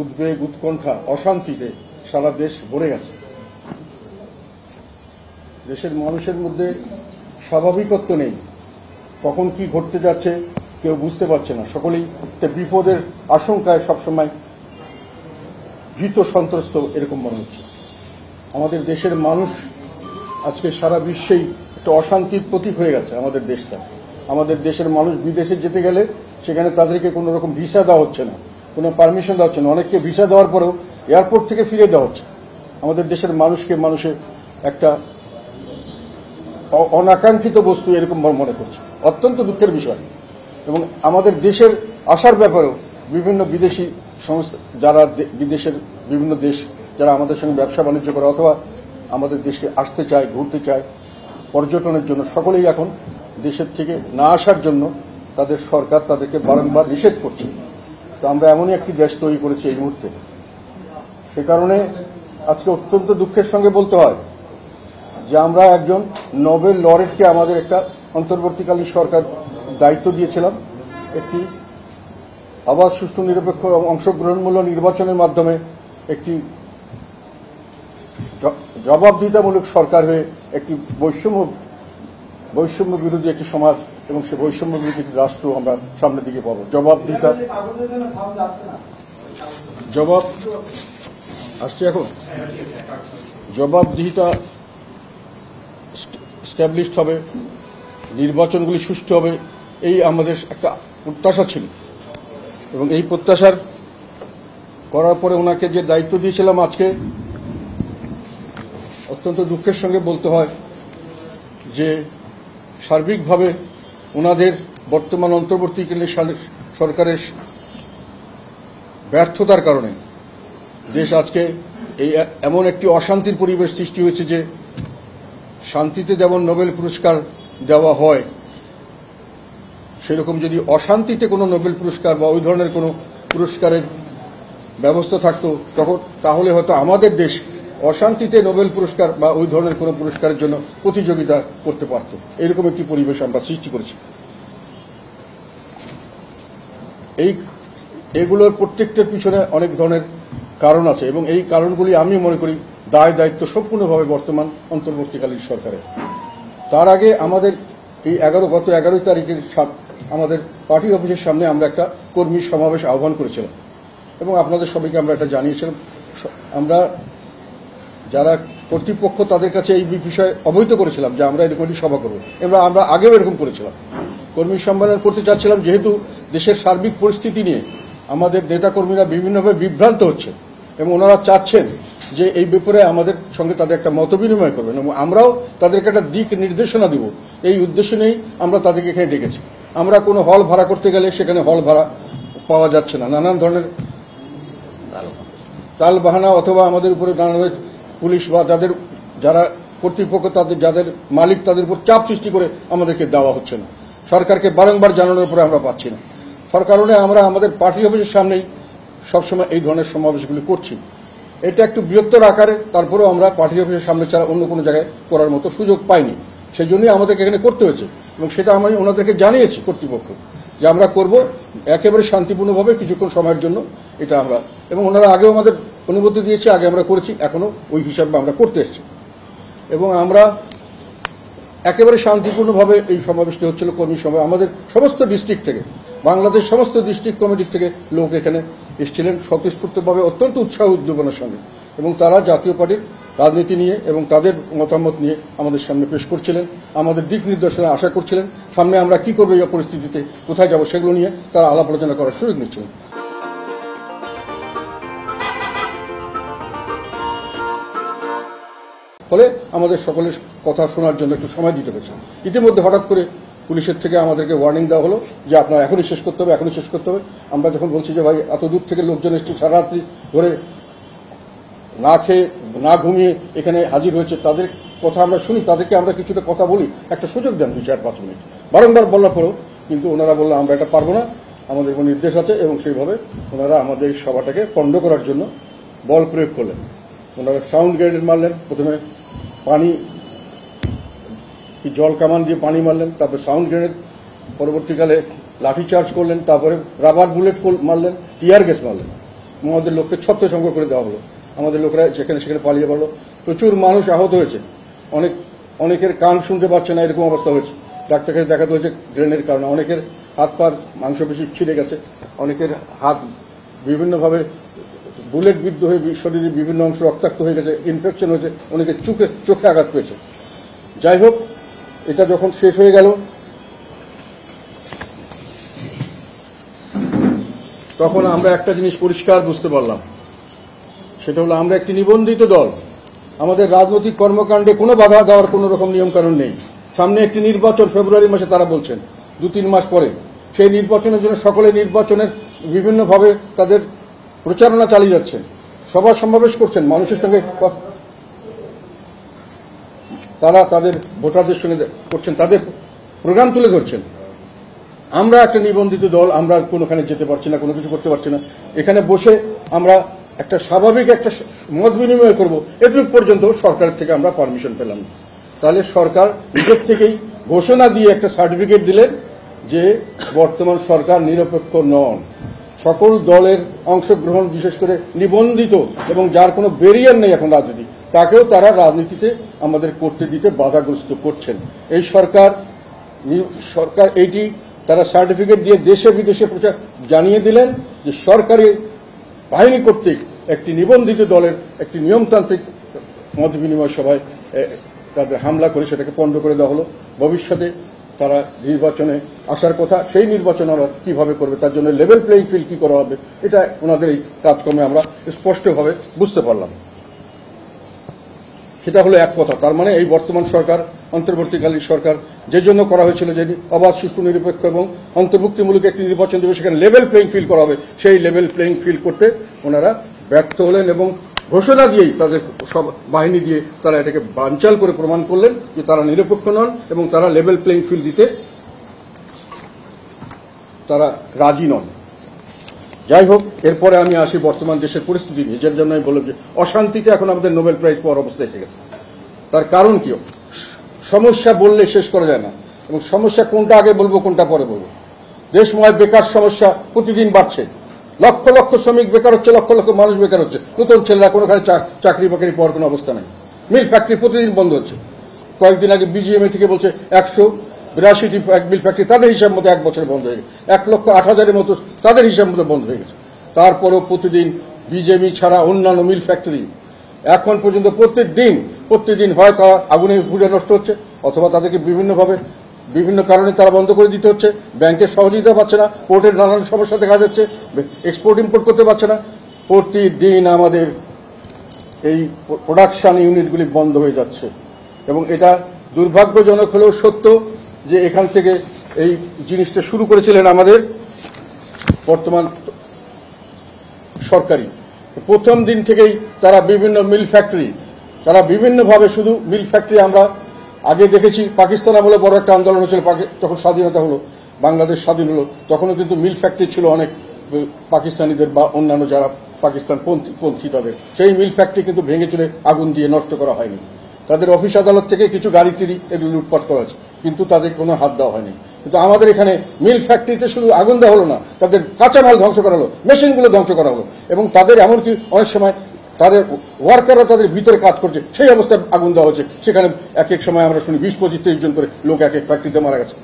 উদ্বেগ, উৎকণ্ঠা, অশান্তিতে সারা দেশ ভরে গেছে। দেশের মানুষের মধ্যে স্বাভাবিকত্ব নেই। কখন কি ঘটতে যাচ্ছে কেউ বুঝতে পারছে না। সকলেই একটা বিপদের আশঙ্কায় সবসময় ভীত, সন্ত্রস্ত এরকম মনে হচ্ছে। আমাদের দেশের মানুষ আজকে সারা বিশ্বেই একটা অশান্তির প্রতীক হয়ে গেছে। আমাদের দেশটা, আমাদের দেশের মানুষ বিদেশে যেতে গেলে সেখানে তাদেরকে কোনো রকম ভিসা দেওয়া হচ্ছে না, কোনো পারমিশন দেওয়া হচ্ছে না। অনেককে ভিসা দেওয়ার পরেও এয়ারপোর্ট থেকে ফিরে দেওয়া হচ্ছে। আমাদের দেশের মানুষে একটা অনাকাঙ্ক্ষিত বস্তু এরকম মনে করছে। অত্যন্ত দুঃখের বিষয়। এবং আমাদের দেশের আসার ব্যাপারেও বিভিন্ন বিদেশি সংস্থা, যারা বিদেশের বিভিন্ন দেশ যারা আমাদের সঙ্গে ব্যবসা বাণিজ্য করে অথবা আমাদের দেশে আসতে চায়, ঘুরতে চায় পর্যটনের জন্য, সকলেই এখন দেশের থেকে না আসার জন্য তাদের সরকার তাদেরকে বারংবার নিষেধ করছে। তো আমরা এমনই একটি দেশ তৈরি করেছি এই মুহূর্তে। সে কারণে আজকে অত্যন্ত দুঃখের সঙ্গে বলতে হয় যে আমরা একজন নোবেল লরেটকে আমাদের একটা অন্তর্বর্তীকালীন সরকার দায়িত্ব দিয়েছিলাম, একটি আবার সুষ্ঠু নিরপেক্ষ অংশগ্রহণমূলক নির্বাচনের মাধ্যমে একটি জবাবদিহিতামূলক সরকার হয়ে একটি বৈষম্য বিরোধী একটি সমাজ এবং সে বৈষম্য বিরোধী একটি রাষ্ট্র আমরা সামনের দিকে পাবো। জবাবদিহিতা স্ট্যাবলিশড হবে, নির্বাচনগুলি সুষ্ঠু হবে, এই আমাদের একটা প্রত্যাশা ছিল। এবং এই প্রত্যাশার করার পরে ওনাকে যে দায়িত্ব দিয়েছিলাম, আজকে অত্যন্ত দুঃখের সঙ্গে বলতে হয় যে সার্বিকভাবে ওনাদের বর্তমান অন্তর্বর্তীকালীন সরকারের ব্যর্থতার কারণে দেশ আজকে এই এমন একটি অশান্তির পরিবেশ সৃষ্টি হয়েছে যে শান্তিতে যেমন নোবেল পুরস্কার দেওয়া হয়, সেরকম যদি অশান্তিতে কোনো নোবেল পুরস্কার বা ওই ধরনের কোনো পুরস্কারের ব্যবস্থা থাকতো তাহলে হয়তো আমাদের দেশ অশান্তিতে নোবেল পুরস্কার বা ওই ধরনের কোনো পুরস্কারের জন্য প্রতিযোগিতা করতে পারত। এরকম একটি পরিবেশ আমরা সৃষ্টি করেছি। এগুলোর প্রত্যেকটার পিছনে অনেক ধরনের কারণ আছে এবং এই কারণগুলি আমি মনে করি দায় দায়িত্ব সম্পূর্ণভাবে বর্তমান অন্তর্বর্তীকালীন সরকারের। তার আগে আমাদের এই গত 11 তারিখের আমাদের পার্টি অফিসের সামনে আমরা একটা কর্মী সমাবেশ আহ্বান করেছিলাম এবং আপনাদের সবাইকে আমরা এটা জানিয়েছিলাম। আমরা যারা কর্তৃপক্ষ তাদের কাছে এই বিষয়ে অবহিত করেছিলাম যে আমরা এরকম একটি সভা করব। আমরা আগেও এরকম করেছিলাম, কর্মী সম্মেলন করতে চাচ্ছিলাম, যেহেতু দেশের সার্বিক পরিস্থিতি নিয়ে আমাদের নেতাকর্মীরা বিভিন্নভাবে বিভ্রান্ত হচ্ছে এবং ওনারা চাচ্ছেন যে এই ব্যাপারে আমাদের সঙ্গে তাদের একটা মতবিনিময় করবেন এবং আমরাও তাদেরকে একটা দিক নির্দেশনা দিব। এই উদ্দেশ্য নিয়েই আমরা তাদেরকে এখানে ডেকেছি। আমরা কোনো হল ভাড়া করতে গেলে সেখানে হল ভাড়া পাওয়া যাচ্ছে না, নানান ধরনের টালবাহানা অথবা আমাদের উপরে নানান পুলিশ বা যারা কর্তৃপক্ষ যাদের মালিক তাদের উপর চাপ সৃষ্টি করে আমাদেরকে দেওয়া হচ্ছে না। সরকারকে বারংবার জানানোর পরে আমরা পাচ্ছি না। কারণে আমরা আমাদের পার্টি অফিসের সামনেই সবসময় এই ধরনের সমাবেশগুলি করছি। এটা একটু বৃহত্তর আকারে, তারপরেও আমরা পার্টি অফিসের সামনে ছাড়া অন্য কোনো জায়গায় করার মতো সুযোগ পাইনি। সেই জন্যই আমাদেরকে এখানে করতে হয়েছে এবং সেটা আমি ওনাদেরকে জানিয়েছি কর্তৃপক্ষ যে আমরা করব একেবারে শান্তিপূর্ণভাবে কিছুক্ষণ সময়ের জন্য এটা আমরা, এবং ওনারা আগেও আমাদের অনুমতি দিয়েছে, আগে আমরা করেছি, এখনো ওই হিসাবে আমরা করতে এসেছি এবং আমরা একেবারে শান্তিপূর্ণভাবে এই সমাবেশটি হচ্ছিল কর্মী সভা। আমাদের সমস্ত ডিস্ট্রিক্ট থেকে, বাংলাদেশ সমস্ত ডিস্ট্রিক্ট কমিটি থেকে লোক এখানে এসেছিলেন স্বতঃস্ফূর্তভাবে, অত্যন্ত উৎসাহ উদ্দীপনার সঙ্গে, এবং তারা জাতীয় পার্টির রাজনীতি নিয়ে এবং তাদের মতামত নিয়ে আমাদের সামনে পেশ করছিলেন, আমাদের দিক নির্দেশনা আশা করছিলেন, সামনে আমরা কি করবো এই পরিস্থিতিতে, কোথায় যাব সেগুলো নিয়ে তারা আলাপ আলোচনা করার সুযোগ নিচ্ছিলেন। ফলে আমাদের সকলের কথা শোনার জন্য একটু সময় দিতে হয়েছে। ইতিমধ্যে হঠাৎ করে পুলিশের থেকে আমাদেরকে ওয়ার্নিং দেওয়া হলো যে আপনারা এখনই শেষ করতে হবে, এখনই শেষ করতে হবে। আমরা যখন বলছি যে ভাই এত দূর থেকে লোকজন এসছে, সারা রাত্রি ধরে না খেয়ে না ঘুমিয়ে এখানে হাজির হয়েছে, তাদের কথা আমরা শুনি, তাদেরকে আমরা কিছুটা কথা বলি, একটা সুযোগ দেন 2-4-5 মিনিট। বারংবার বলার পরেও কিন্তু ওনারা বললেন আমরা এটা পারবো না, আমাদের কোনো নির্দেশ আছে, এবং সেইভাবে ওনারা আমাদের সভাটাকে পণ্ড করার জন্য বল প্রয়োগ করলেন। ওনারা সাউন্ড গ্রেনেড মারলেন, প্রথমে জল কামান দিয়ে পানি মারলেন, তারপরে সাউন্ড গ্রেনেড, পরবর্তীকালে লাঠিচার্জ করলেন, তারপরে রাবার বুলেট মারলেন, টিয়ার গ্যাস মারলেন। আমাদের লোককে ছত্রভঙ্গ করে দেওয়া হলো। আমাদের লোকেরা যেখানে সেখানে পালিয়ে পড়লো। প্রচুর মানুষ আহত হয়েছে, অনেকের কান শুনতে পাচ্ছে না, এরকম অবস্থা হয়েছে। ডাক্তারকে দেখাতে হয়েছে গ্রেনের কারণে। অনেকের হাত পার মাংসপেশি ছিঁড়ে গেছে, অনেকের হাত বিভিন্নভাবে বুলেট বিদ্ধ হয়ে শরীরের বিভিন্ন অংশ রক্তাক্ত হয়ে গেছে, ইনফেকশন হয়েছে, অনেকে চোখে আঘাত পেয়েছে। যাই হোক, এটা যখন শেষ হয়ে গেল তখন আমরা একটা জিনিস পরিষ্কার বুঝতে পারলাম, সেটা হলো আমরা একটি নিবন্ধিত দল। আমাদের রাজনৈতিক কর্মকাণ্ডে কোনো বাধা দেওয়ার কোনো রকম নিয়মকানুন নেই। সামনে একটি নির্বাচন ফেব্রুয়ারি মাসে, তারা বলছেন 2-3 মাস পরে। সেই নির্বাচনের জন্য সকলে নির্বাচনের বিভিন্নভাবে তাদের প্রচারণা চালিয়ে যাচ্ছেন, সভা সমাবেশ করছেন, মানুষের সঙ্গে তারা তাদের ভোটারদের সঙ্গে করছেন, তাদের প্রোগ্রাম তুলে ধরছেন। আমরা একটা নিবন্ধিত দল, আমরা কোনোখানে যেতে পারছি না, কোনো কিছু করতে পারছি না। এখানে বসে আমরা একটা স্বাভাবিক একটা মত বিনিময় করব, এটুকু পর্যন্ত সরকারের থেকে আমরা পারমিশন পেলাম না। তাহলে সরকার নিজের থেকেই ঘোষণা দিয়ে একটা সার্টিফিকেট দিলেন যে বর্তমান সরকার নিরপেক্ষ নন। সকল দলের অংশগ্রহণ, বিশেষ করে নিবন্ধিত এবং যার কোনো ব্যারিয়ার নেই এখন রাজনীতি, তাকেও তারা রাজনীতিতে আমাদের করতে দিতে বাধাগ্রস্ত করছেন। এই সরকার এইটি তারা সার্টিফিকেট দিয়ে দেশে বিদেশে প্রচার জানিয়ে দিলেন যে সরকারি বাহিনী কর্তৃক একটি নিবন্ধিত দলের একটি নিয়মতান্ত্রিক মত বিনিময় সভায় তাদের হামলা করে সেটাকে পণ্ড করে দেওয়া হলো। ভবিষ্যতে তারা নির্বাচনে আসার কথা, সেই নির্বাচন আমরা কিভাবে করবে, তার জন্য লেভেল প্লেইং ফিল্ড কি করা হবে, এটা ওনাদের এই কাজকর্মে আমরা স্পষ্টভাবে বুঝতে পারলাম। সেটা হলো এক কথা। তার মানে এই বর্তমান সরকার, অন্তর্বর্তীকালীন সরকার যে জন্য করা হয়েছিল যে অবাধ, সুষ্ঠু, নিরপেক্ষ এবং অন্তর্ভুক্তিমূলক একটি নির্বাচন দেবে, সেখানে লেভেল প্লেইং ফিল্ড করা হবে, সেই লেভেল প্লেইং ফিল্ড করতে ওনারা ব্যর্থ হলেন এবং ঘোষণা দিয়েই তাদের সব বাহিনী দিয়ে তারা এটাকে বানচাল করে প্রমাণ করলেন যে তারা নিরপেক্ষ নন এবং তারা লেভেল প্লেইং ফিল্ড দিতে তারা রাজি নন। যাই হোক, এরপরে আমি আসি বর্তমান দেশের পরিস্থিতি নিয়ে, যার জন্য আমি বললাম যে অশান্তিতে এখন আমাদের নোবেল প্রাইজ পাওয়ার অবস্থা এসে গেছে। তার কারণ কি? সমস্যা বললে শেষ করা যায় না, এবং সমস্যা কোনটা আগে বলবো কোনটা পরে বলবো। দেশময় বেকার সমস্যা প্রতিদিন বাড়ছে, লক্ষ লক্ষ শ্রমিক বেকার হচ্ছে, লক্ষ লক্ষ মানুষ বেকার হচ্ছে, নতুন ছেলেরা কোনোখানে চাকরি বাকরি পাওয়ার কোনো অবস্থা নেই। মিল ফ্যাক্টরি প্রতিদিন বন্ধ হচ্ছে। কয়েকদিন আগে বিজিএমএ থেকে বলছে 182টি মিল ফ্যাক্টরি তাদের হিসাব মতো 1 বছরে বন্ধ হয়ে গেছে, 1,08,000-এর মতো তাদের হিসাব মতো বন্ধ হয়ে গেছে। তারপরেও প্রতিদিন বিজেপি ছাড়া অন্যান্য মিল ফ্যাক্টরি এখন পর্যন্ত প্রত্যেকদিন হয় তারা আগুনে পুড়ে নষ্ট হচ্ছে, অথবা তাদেরকে বিভিন্ন কারণে তারা বন্ধ করে দিতে হচ্ছে। ব্যাংকের সহযোগিতা পাচ্ছে না, পোর্টের নানান সমস্যা দেখা যাচ্ছে, এক্সপোর্ট ইম্পোর্ট করতে পারছে না। প্রতিদিন আমাদের এই প্রোডাকশন ইউনিটগুলি বন্ধ হয়ে যাচ্ছে, এবং এটা দুর্ভাগ্যজনক হলেও সত্য যে এখান থেকে এই জিনিসটা শুরু করেছিলেন আমাদের বর্তমান সরকারি। প্রথম দিন থেকেই তারা বিভিন্ন মিল ফ্যাক্টরি, তারা বিভিন্নভাবে, শুধু মিল ফ্যাক্টরি আমরা আগে দেখেছি পাকিস্তান আমলে বড় একটা আন্দোলন হয়েছিল, যখন স্বাধীনতা হলো, বাংলাদেশ স্বাধীন হলো, তখনও কিন্তু মিল ফ্যাক্টরি ছিল অনেক পাকিস্তানিদের বা অন্যান্য যারা পাকিস্তান পন্থী তাদের। সেই মিল ফ্যাক্টরি কিন্তু ভেঙে চুরে আগুন দিয়ে নষ্ট করা হয়নি। তাদের অফিস আদালত থেকে কিছু গাড়ি টিড়ি এগুলো লুটপাট করা হয়েছে, কিন্তু তাদের কোনো হাত দেওয়া হয়নি। কিন্তু আমাদের এখানে মিল ফ্যাক্টরিতে শুধু আগুন দেওয়া হলো না, তাদের কাঁচামাল ধ্বংস করা হলো, মেশিনগুলো ধ্বংস করা হলো, এবং তাদের এমনকি অনেক সময় তাদের ওয়ার্কাররা তাদের ভিতরে কাজ করছে, সেই অবস্থায় আগুন দেওয়া হচ্ছে। সেখানে এক এক সময় আমরা শুনি 20-25-30 জন করে লোক এক এক ফ্যাক্টরিতে মারা গেছে।